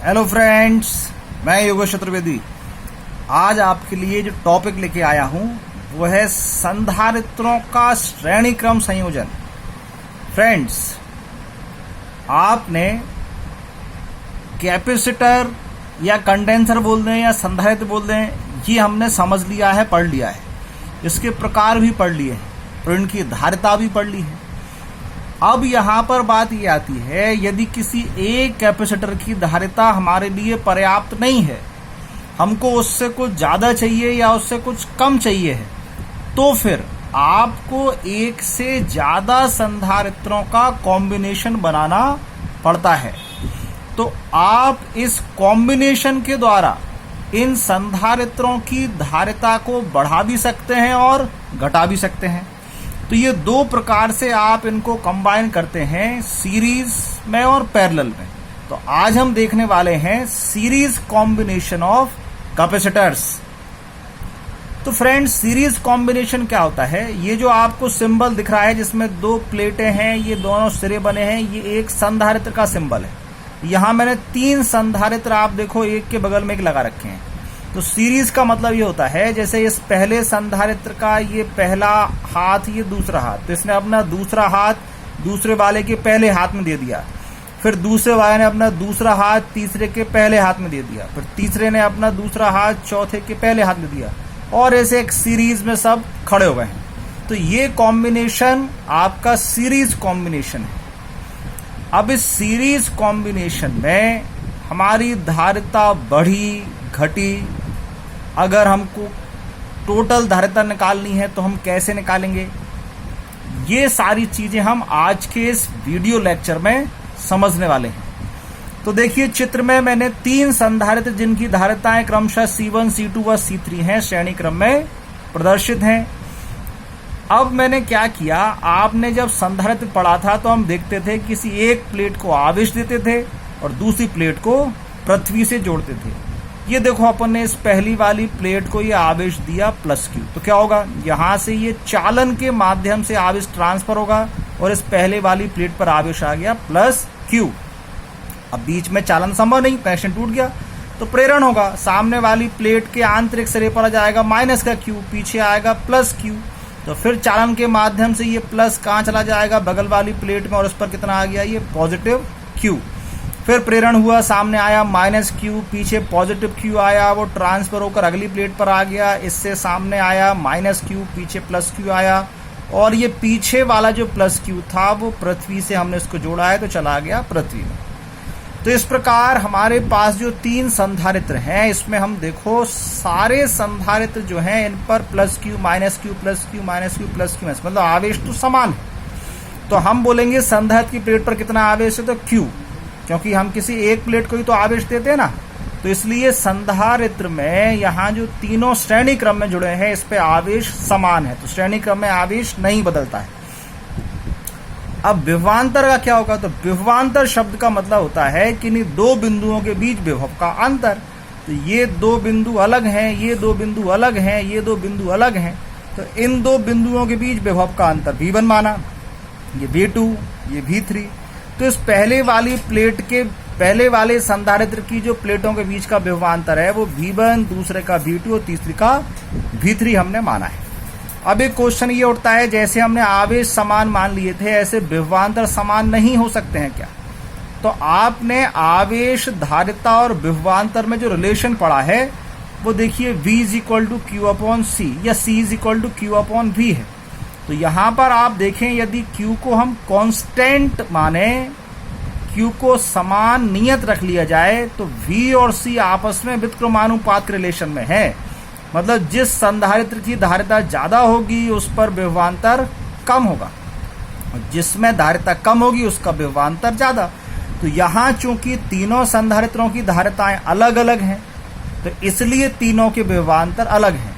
Hello friends, मैं योगेश चतुर्वेदी। आज आपके लिए जो टॉपिक लेके आया हूं वो है संधारित्रों का श्रेणी क्रम संयोजन। फ्रेंड्स, आपने कैपेसिटर या कंडेंसर बोल दें या संधारित्र बोल दें, ये हमने समझ लिया है, पढ़ लिया है। इसके प्रकार भी पढ़ लिए हैं और इनकी धारिता भी पढ़ ली है। अब यहाँ पर बात ये आती है, यदि किसी एक कैपेसिटर की धारिता हमारे लिए पर्याप्त नहीं है, हमको उससे कुछ ज़्यादा चाहिए या उससे कुछ कम चाहिए है, तो फिर आपको एक से ज़्यादा संधारित्रों का कॉम्बिनेशन बनाना पड़ता है। तो आप इस कॉम्बिनेशन के द्वारा इन संधारित्रों की धारिता को बढ़ा भी सकते हैं और घटा भी सकते हैं। तो ये दो प्रकार से आप इनको कंबाइन करते हैं, सीरीज में और पैरेलल में। तो आज हम देखने वाले हैं सीरीज कॉम्बिनेशन ऑफ कैपेसिटर्स। तो फ्रेंड्स, सीरीज कॉम्बिनेशन क्या होता है? ये जो आपको सिंबल दिख रहा है जिसमें दो प्लेटें हैं, ये दोनों सिरे बने हैं, ये एक संधारित्र का सिंबल है। यहां मैंने 3 संधारित्र, आप देखो, एक के बगल में एक लगा रखे हैं। तो सीरीज का मतलब ये होता है, जैसे इस पहले संधारित्र का ये पहला हाथ, ये दूसरा हाथ, तो इसने अपना दूसरा हाथ दूसरे वाले के पहले हाथ में दे दिया। फिर दूसरे वाले ने अपना दूसरा हाथ तीसरे के पहले हाथ में दे दिया। फिर तीसरे ने अपना दूसरा हाथ चौथे के पहले हाथ में दिया, और ऐसे एक सीरीज में सब खड़े हो गए हैं। तो ये कॉम्बिनेशन आपका सीरीज कॉम्बिनेशन है। अब इस सीरीज कॉम्बिनेशन में हमारी धारिता बढ़ी घटी, अगर हमको टोटल धारिता निकालनी है तो हम कैसे निकालेंगे, ये सारी चीजें हम आज के इस वीडियो लेक्चर में समझने वाले हैं। तो देखिए, चित्र में मैंने 3 संधारित्र जिनकी धारिताएं क्रमशः C1, C2 व C3 हैं, श्रेणी क्रम में प्रदर्शित हैं। अब मैंने क्या किया, आपने जब संधारित्र पढ़ा था तो हम देखते थे किसी एक प्लेट को आवेश देते थे और दूसरी प्लेट को पृथ्वी से जोड़ते थे। ये देखो, अपन ने इस पहली वाली प्लेट को ये आवेश दिया +Q, तो क्या होगा, यहां से ये चालन के माध्यम से आवेश ट्रांसफर होगा और इस पहले वाली प्लेट पर आवेश आ गया +Q। अब बीच में चालन संभव नहीं, कनेक्शन टूट गया, तो प्रेरण होगा। सामने वाली प्लेट के आंतरिक सिरे पर आ जाएगा -Q, पीछे आएगा +Q। तो फिर चालन के माध्यम से ये प्लस कहाँ चला जाएगा, बगल वाली प्लेट में, और उस पर कितना आ गया, ये +Q। फिर प्रेरण हुआ, सामने आया -Q, पीछे +Q आया, वो ट्रांसफर होकर अगली प्लेट पर आ गया, इससे सामने आया -Q, पीछे +Q आया, और ये पीछे वाला जो +Q था वो पृथ्वी से हमने इसको जोड़ा है तो चला गया पृथ्वी में। तो इस प्रकार हमारे पास जो 3 संधारित्र हैं, इसमें हम देखो सारे संधारित्र जो हैं इन पर +Q, -Q, +Q, -Q, मतलब आवेश तो समान है। तो हम बोलेंगे संधारित्र की प्लेट पर कितना आवेश है, तो Q, क्योंकि हम किसी एक प्लेट को ही तो आवेश देते हैं ना। तो इसलिए संधारित्र में यहाँ जो तीनों श्रेणी क्रम में जुड़े हैं, इस पे आवेश समान है, तो श्रेणी क्रम में आवेश नहीं बदलता है। अब विभवांतर का क्या होगा, तो विभवांतर शब्द का मतलब होता है कि इन 2 बिंदुओं के बीच विभव का अंतर। तो ये 2 बिंदु अलग हैं, ये 2 बिंदु अलग हैं, ये 2 बिंदु अलग हैं, तो इन 2 बिंदुओं के बीच विभव का अंतर V1 माना, ये V2, ये V3। तो इस पहले वाली प्लेट के पहले वाले संधारित्र की जो प्लेटों के बीच का विभवांतर है वो V1, दूसरे का V2 और तीसरी का V3 हमने माना है। अब एक क्वेश्चन ये उठता है, जैसे हमने आवेश समान मान लिए थे, ऐसे विभवांतर समान नहीं हो सकते हैं क्या? तो आपने आवेश, धारिता और विभवांतर में जो रिलेशन पढ़ा है वो देखिए, V = Q/C या C = Q/V है। तो यहां पर आप देखें, यदि Q को हम कांस्टेंट माने, Q को समान नियत रख लिया जाए, तो V और C आपस में व्युत्क्रमानुपात के रिलेशन में है। मतलब जिस संधारित्र की धारिता ज्यादा होगी उस पर विभवांतर कम होगा, और जिसमें धारिता कम होगी उसका विभवांतर ज्यादा। तो यहाँ चूंकि तीनों संधारित्रों की धारिताएं अलग अलग हैं, तो इसलिए तीनों के विभवांतर अलग हैं।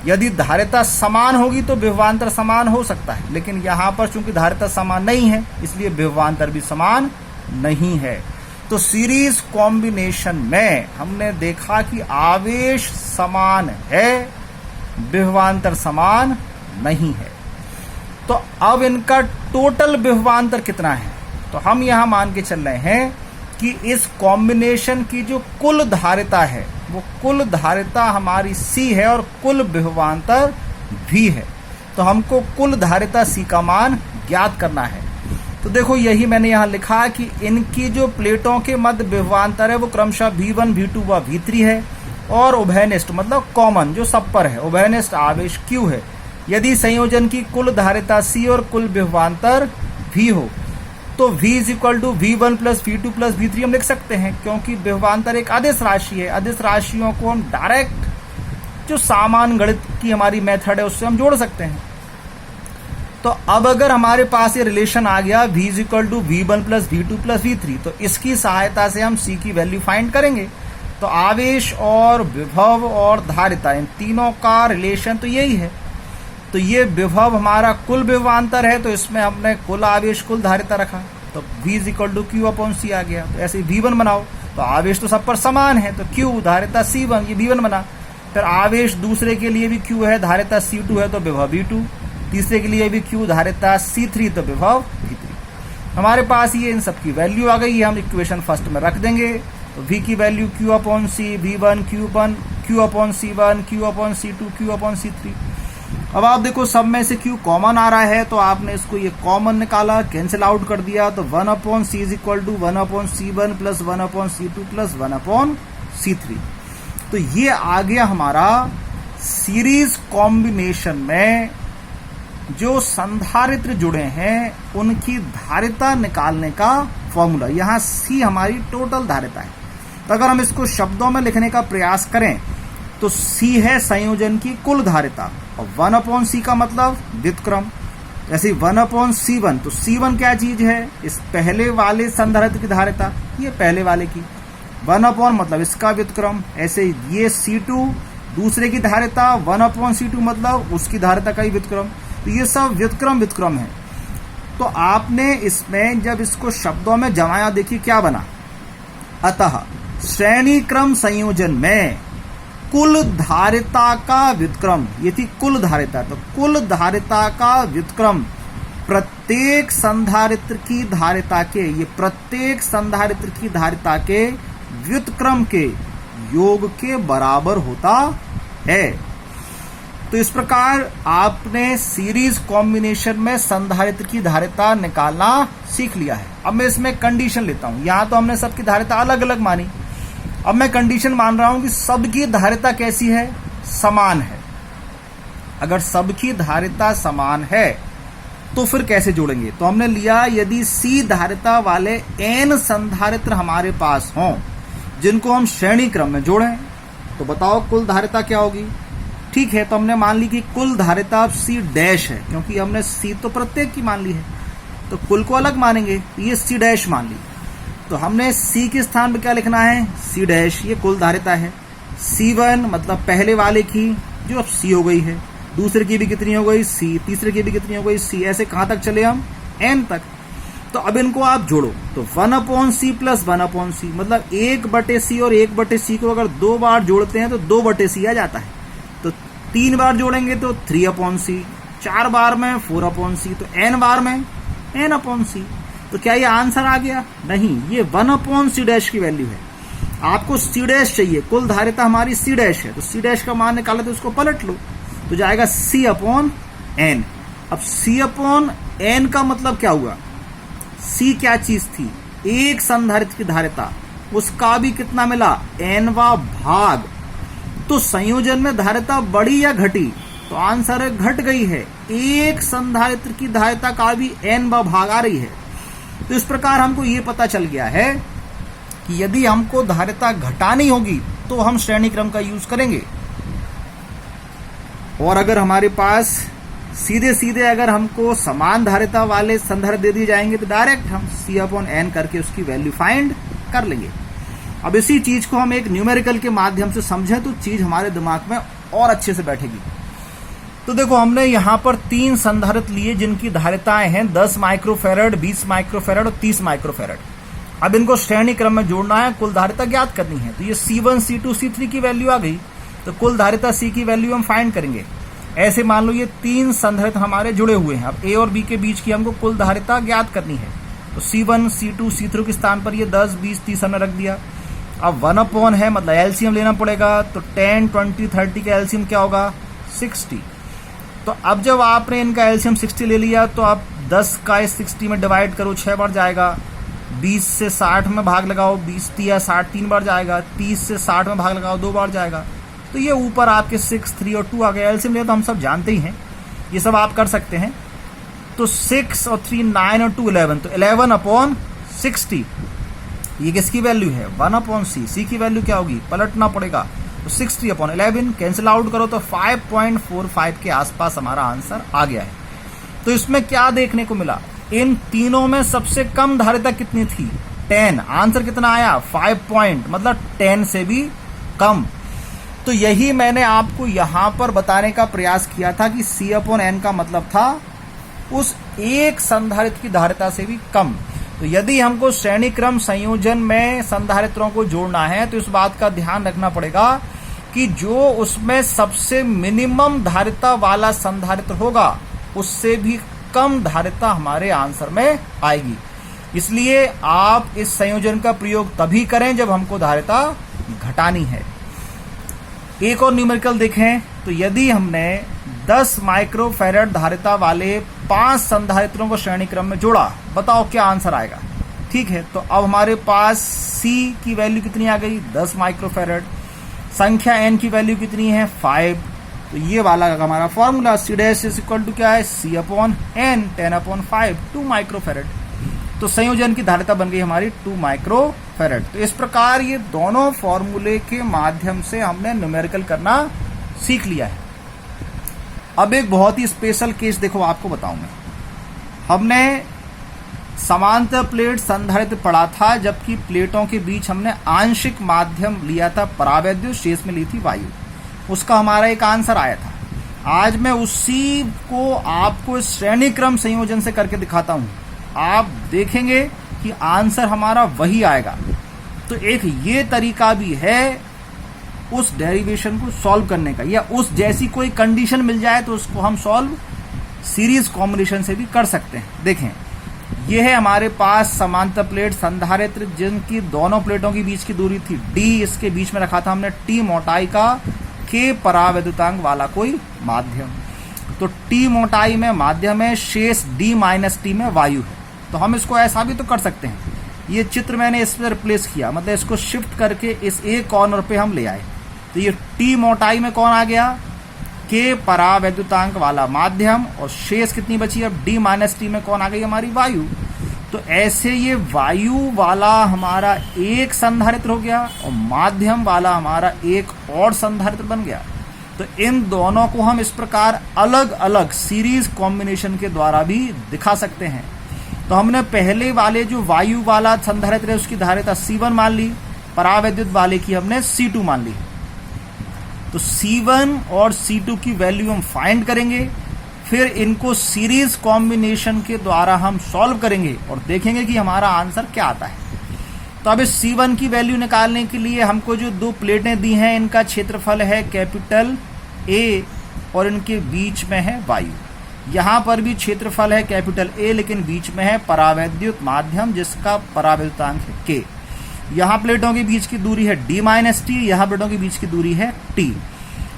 यदि धारिता समान होगी तो विभवांतर समान हो सकता है, लेकिन यहाँ पर चूंकि धारिता समान नहीं है, इसलिए विभवांतर भी समान नहीं है। तो सीरीज कॉम्बिनेशन में हमने देखा कि आवेश समान है, विभवांतर समान नहीं है। तो अब इनका टोटल विभवांतर कितना है, तो हम यहां मान के चल रहे हैं कि इस कॉम्बिनेशन की जो कुल धारिता है वो कुल धारिता हमारी C है और कुल विभवांतर V है। तो हमको कुल धारिता C का मान ज्ञात करना है। तो देखो यही मैंने यहाँ लिखा कि इनकी जो प्लेटों के मध्य विभवांतर है वो क्रमशः V1, V2 व V3 है और उभयनिष्ठ मतलब कॉमन जो सब पर है उभयनिष्ठ आवेश Q है। यदि संयोजन की कुल धारिता C और कुल विभवांतर V हो तो V is equal to V1 plus V2 plus V3 हम लिख सकते हैं, क्योंकि विभवांतर एक अदिश राशि है। अदिश राशियों को हम डायरेक्ट जो सामान्य गणित की हमारी मेथड है उससे हम जोड़ सकते हैं। तो अब अगर हमारे पास ये रिलेशन आ गया V is equal to V1 plus V2 plus V3, तो इसकी सहायता से हम C की वैल्यू फाइंड करेंगे। तो आवेश और विभव और धारिता इन तीनों का रिलेशन तो यही है। तो ये विभव हमारा कुल विभवांतर है, तो इसमें हमने कुल आवेश कुल धारिता रखा, तो V is equal to Q upon C आ गया। तो ऐसे ही V1 बनाओ, तो आवेश तो सब पर समान है, तो Q धारिता C1 ये V1 बना। फिर आवेश दूसरे के लिए भी Q है, धारिता C2 है तो विभव V2, तीसरे के लिए भी Q धारिता C3 तो विभव V3। हमारे पास ये इन सब की वैल्यू आ गई है, हम इक्वेशन फर्स्ट में रख देंगे। तो V की value Q upon C, V1 Q upon C1, Q upon C2, Q upon C3। अब आप देखो सब में से Q कॉमन आ रहा है, तो आपने इसको ये कॉमन निकाला, कैंसिल आउट कर दिया, तो 1 upon C is equal to 1 upon C1 plus 1 upon C2 plus 1 upon C3। तो ये आ गया हमारा सीरीज कॉम्बिनेशन में जो संधारित्र जुड़े हैं उनकी धारिता निकालने का फॉर्मूला। यहाँ C हमारी टोटल धारिता है। तो अगर हम इसको शब्दों में लिखने का प्रयास करें तो C है संयोजन की कुल धारिता, और 1 अपॉन C का मतलब व्युत्क्रम। ऐसे 1 अपॉन C1, तो C1 क्या चीज है, इस पहले वाले संधारित्र की धारिता, ये पहले वाले की। 1 अपॉन मतलब इसका व्युत्क्रम। ऐसे ये C2 दूसरे की धारिता, 1 अपॉन C2 मतलब उसकी धारिता का ही व्युत्क्रम। तो ये सब व्युत्क्रम है। तो आपने इसमें जब इसको शब्दों में जमाया, देखिए क्या बना। अतः श्रेणी क्रम संयोजन में कुल धारिता का व्युत्क्रम, ये थी कुल धारिता, तो कुल धारिता का व्युत्क्रम प्रत्येक संधारित्र की धारिता के, ये प्रत्येक संधारित्र की धारिता के व्युत्क्रम के योग के बराबर होता है। तो इस प्रकार आपने सीरीज कॉम्बिनेशन में संधारित्र की धारिता निकालना सीख लिया है। अब मैं इसमें कंडीशन लेता हूं। यहां तो हमने सबकी धारिता अलग अलग मानी, अब मैं कंडीशन मान रहा हूं कि सबकी धारिता कैसी है, समान है। अगर सबकी धारिता समान है तो फिर कैसे जोड़ेंगे। तो हमने लिया यदि C धारिता वाले n संधारित्र हमारे पास हों जिनको हम श्रेणी क्रम में जोड़ें, तो बताओ कुल धारिता क्या होगी। ठीक है, तो हमने मान ली कि कुल धारिता C डैश है, क्योंकि हमने C तो प्रत्येक की मान ली है, तो कुल को अलग मानेंगे, ये C डैश मान ली। तो हमने C के स्थान पे क्या लिखना है, C डैश, ये कुल धारिता है। C1 मतलब पहले वाले की जो अब C हो गई है, दूसरे की भी कितनी हो गई C, तीसरे की भी कितनी हो गई C, ऐसे कहां तक चले हम, n तक। तो अब इनको आप जोड़ो, तो 1 upon C plus 1 upon C मतलब 1/C और 1/C को अगर 2 बार जोड़ते हैं तो 2/C आ जाता है। तो 3 बार जोड़ेंगे तो 3 अपॉन C, 4 बार में 4 अपॉन C, तो n बार में n अपॉन C। तो क्या ये आंसर आ गया, नहीं, ये 1 अपॉन C डैश की वैल्यू है। आपको C डैश चाहिए, कुल धारिता हमारी C डैश है, तो C डैश का मान निकाले तो उसको पलट लो, तो जाएगा C अपॉन n। अब C अपॉन n का मतलब क्या हुआ, C क्या चीज थी, एक संधारित्र की धारिता, उसका भी कितना मिला, nवा भाग। तो संयोजन में धारिता बढ़ी या घटी, तो आंसर है घट गई है। एक संधारित्र की धारिता का भी nवा भाग आ रही है। तो इस प्रकार हमको ये पता चल गया है कि यदि हमको धारिता घटानी होगी तो हम श्रेणी क्रम का यूज करेंगे, और अगर हमारे पास सीधे सीधे अगर हमको समान धारिता वाले संधारित्र दे दिए जाएंगे तो डायरेक्ट हम C अपॉन n करके उसकी वैल्यू फाइंड कर लेंगे। अब इसी चीज को हम एक न्यूमेरिकल के माध्यम से समझें तो चीज हमारे दिमाग में और अच्छे से बैठेगी। तो देखो हमने यहाँ पर 3 संधारित्र लिए जिनकी धारिताएं हैं 10 माइक्रोफेरेड, 20 माइक्रोफेरेड और 30 माइक्रोफेरेड। अब इनको श्रेणी क्रम में जोड़ना है, कुल धारिता ज्ञात करनी है। तो ये C1, C2, C3 की वैल्यू आ गई, तो कुल धारिता C की वैल्यू हम फाइंड करेंगे। ऐसे मान लो ये 3 संधारित्र हमारे जुड़े हुए हैं, अब A और B के बीच की हमको कुल धारिता ज्ञात करनी है। तो C1 C2 C3 के स्थान पर ये 10 20 30 हमने रख दिया। अब 1 अपॉन है मतलब एलसीएम लेना पड़ेगा, तो 10 20 30 का एलसीएम क्या होगा 60। तो अब जब आपने इनका एलसीएम 60 ले लिया तो आप 10 का इस 60 में डिवाइड करो 6 बार जाएगा, 20 से 60 में भाग लगाओ 20 या 60 3 बार जाएगा, 30 से 60 में भाग लगाओ 2 बार जाएगा। तो ये ऊपर आपके 6 3 और 2 आ गए। एलसीएम ले तो हम सब जानते ही हैं, ये सब आप कर सकते हैं। तो 6 और 3 9 और 2 11, तो 11 अपॉन 60 ये किसकी वैल्यू है 1 अपॉन सी की वैल्यू क्या होगी पलटना पड़ेगा, तो 60 अपॉन 11 कैंसिल आउट करो तो 5.45 के आसपास हमारा आंसर आ गया है। तो इसमें क्या देखने को मिला, इन तीनों में सबसे कम धारिता कितनी थी 10, आंसर कितना आया 5 पॉइंट मतलब 10 से भी कम। तो यही मैंने आपको यहां पर बताने का प्रयास किया था कि C अपॉन N का मतलब था उस एक संधारित्र की धारिता से भी कम। तो यदि हमको श्रेणी क्रम संयोजन में संधारित्रों को जोड़ना है तो इस बात का ध्यान रखना पड़ेगा कि जो उसमें सबसे मिनिमम धारिता वाला संधारित्र होगा उससे भी कम धारिता हमारे आंसर में आएगी। इसलिए आप इस संयोजन का प्रयोग तभी करें जब हमको धारिता घटानी है। एक और न्यूमेरिकल देखें तो यदि हमने 10 माइक्रोफैराड धारिता वाले 5 संधारित्रों को श्रेणी क्रम में जोड़ा, बताओ क्या आंसर आएगा। ठीक है, तो अब हमारे पास C की वैल्यू कितनी आ गई 10 माइक्रोफैराड, संख्या N की वैल्यू कितनी है 5। तो ये वाला हमारा formula C dash is equal to क्या है C upon N 10 upon 5 2 microfarad. तो संयोजन की धारिता बन गई हमारी 2 माइक्रोफैराड। तो इस प्रकार ये दोनों फॉर्मूले के माध्यम से हमने न्यूमेरिकल करना सीख लिया है। अब एक बहुत ही स्पेशल केस देखो आपको बताऊं मैं। हमने समांतर प्लेट संधारित्र पढ़ा था, जबकि प्लेटों के बीच हमने आंशिक माध्यम लिया था परावैद्युत, शेष में ली थी वायु। उसका हमारा एक आंसर आया था। आज मैं उसी को आपको इस श्रेणी क्रम संयोजन से करके दिखाता हूं, आप देखेंगे कि आंसर हमारा वही आएगा। तो एक ये तरीका भी है उस डेरिवेशन को सॉल्व करने का, या उस जैसी कोई कंडीशन मिल जाए तो उसको हम सॉल्व सीरीज कॉम्बिनेशन से भी कर सकते हैं। देखें, ये है हमारे पास समांतर प्लेट संधारित्र जिनकी दोनों प्लेटों के बीच की दूरी थी d, इसके बीच में रखा था हमने t मोटाई का k परावैद्युतांक वाला कोई माध्यम। तो t मोटाई में माध्यम है, शेष d माइनस टी में वायु है। तो हम इसको ऐसा भी तो कर सकते हैं, ये चित्र मैंने इस पर रिप्लेस किया, मतलब इसको शिफ्ट करके इस एक कॉर्नर पे हम ले आए। तो ये t मोटाई में कौन आ गया k परावैद्युतांक वाला माध्यम, और शेष कितनी बची अब d माइनस टी में कौन आ गई हमारी वायु। तो ऐसे ये वायु वाला हमारा एक संधारित्र हो गया और माध्यम वाला हमारा एक और संधारित्र बन गया। तो इन दोनों को हम इस प्रकार अलग अलग सीरीज कॉम्बिनेशन के द्वारा भी दिखा सकते हैं। तो हमने पहले वाले जो वायु वाला संधारित्र है उसकी धारिता C1 मान ली, परावैद्युत वाले की हमने C2 मान ली। तो C1 और C2 की वैल्यू हम फाइंड करेंगे, फिर इनको सीरीज कॉम्बिनेशन के द्वारा हम सॉल्व करेंगे और देखेंगे कि हमारा आंसर क्या आता है। तो अब इस C1 की वैल्यू निकालने के लिए हमको जो दो प्लेटें दी हैं इनका क्षेत्रफल है कैपिटल A और इनके बीच में है वायु। यहाँ पर भी क्षेत्रफल है कैपिटल A, लेकिन बीच में है परावैद्युत माध्यम जिसका परावैद्युतांक है K। यहाँ प्लेटों के बीच की दूरी है d माइनस टी, यहाँ प्लेटों के बीच की दूरी है t।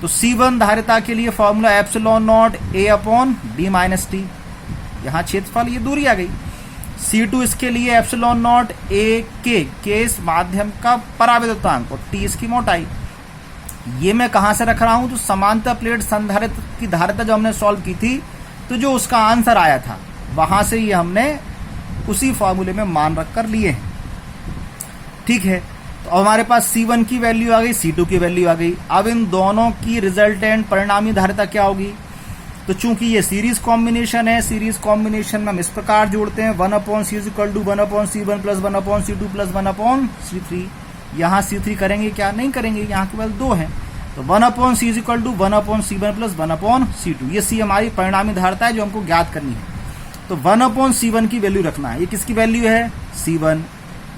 तो C1 धारिता के लिए formula epsilon not A upon d minus T, यहाँ क्षेत्रफल ये दूरी आ गई। C2 इसके लिए एप्सिलॉन नॉट A K इस माध्यम का परावैद्युतांक और t इसकी मोटाई। ये मैं कहाँ से रख रहा हूँ, तो समांतर प्लेट संधारित्र की धारिता जो हमने सॉल्व की थी तो जो उसका आंसर आया था वहां से ये हमने उसी फॉर्मूले में मान रख कर लिए हैं। ठीक है, तो हमारे पास C1 की वैल्यू आ गई, C2 की वैल्यू आ गई। अब इन दोनों की रिजल्टेंट परिणामी धारिता क्या होगी, तो चूंकि ये सीरीज कॉम्बिनेशन है, सीरीज कॉम्बिनेशन में हम इस प्रकार जोड़ते हैं 1 upon C is equal to 1 upon C1 plus 1 upon C2 plus 1 upon C3। यहाँ C3 करेंगे क्या, नहीं करेंगे, यहाँ केवल 2 है। तो 1 upon C is equal to 1 upon C1 plus 1 upon C2, ये C हमारी परिणामी धारिता है जो हमको ज्ञात करनी है। तो 1 अपॉन C1 की वैल्यू रखना है, ये किसकी वैल्यू है C1।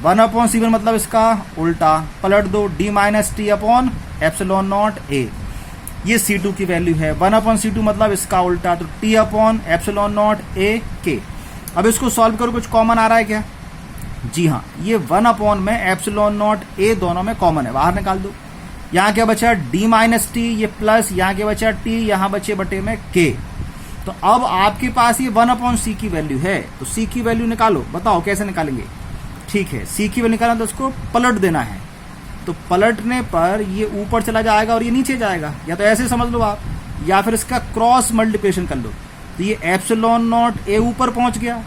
1 अपॉन C1 मतलब इसका उल्टा, पलट दो d minus T upon epsilon not A, ये C2 की वैल्यू है। 1 अपॉन C2 मतलब इसका उल्टा, तो t upon epsilon not A K। अब इसको सॉल्व करो, कुछ कॉमन आ रहा है क्या? जी हाँ, ये 1 में एप्सिलॉन नॉट ए दोनों में कॉमन है, बाहर निकाल दो। यहाँ क्या बचा? डी माइनस टी, ये प्लस, यहाँ क्या बचा? टी, यहाँ बचे बटे में के। तो अब आपके पास ये 1/c की वैल्यू है, तो c की वैल्यू निकालो। बताओ कैसे निकालेंगे? ठीक है, c की वैल्यू निकालना तो उसको पलट देना है, तो पलटने पर ये ऊपर चला जाएगा और ये नीचे जाएगा, या तो ऐसे समझ लो आप, या फिर इसका क्रॉस मल्टीप्लिकेशन कर लो। तो ये एप्सिलॉन नॉट ए ऊपर पहुंच गया,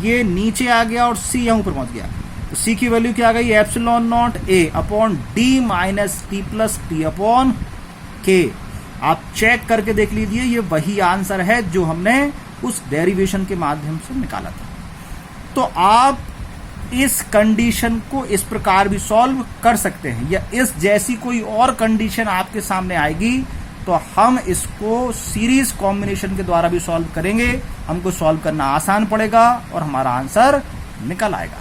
ये नीचे आ गया और c यहाँ ऊपर पहुंच गया। तो c की वैल्यू क्या आ गई? Epsilon not a upon D minus T plus T upon के। आप चेक करके देख लीजिए, ये वही आंसर है जो हमने उस डेरिवेशन के माध्यम से निकाला था। तो आप इस कंडीशन को इस प्रकार भी सॉल्व कर सकते हैं, या इस जैसी कोई और कंडीशन आपके सामने आएगी तो हम इसको सीरीज कॉम्बिनेशन के द्वारा भी सॉल्व करेंगे। हमको सॉल्व करना आसान पड़ेगा और हमारा आंसर निकल आएगा।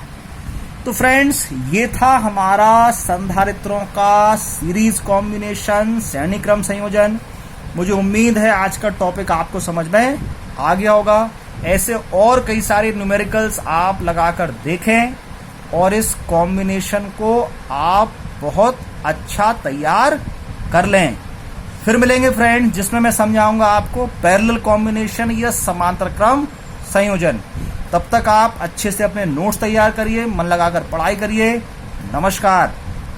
तो फ्रेंड्स, ये था हमारा संधारित्रों का सीरीज कॉम्बिनेशन, श्रेणी क्रम संयोजन। मुझे उम्मीद है आज का टॉपिक आपको समझ में आ गया होगा। ऐसे और कई सारे न्यूमेरिकल्स आप लगाकर देखें और इस कॉम्बिनेशन को आप बहुत अच्छा तैयार कर लें। फिर मिलेंगे फ्रेंड, जिसमें मैं समझाऊंगा आपको पैरेलल कॉम्बिनेशन या समांतर क्रम संयोजन। तब तक आप अच्छे से अपने नोट्स तैयार करिए, मन लगाकर पढ़ाई करिए। नमस्कार।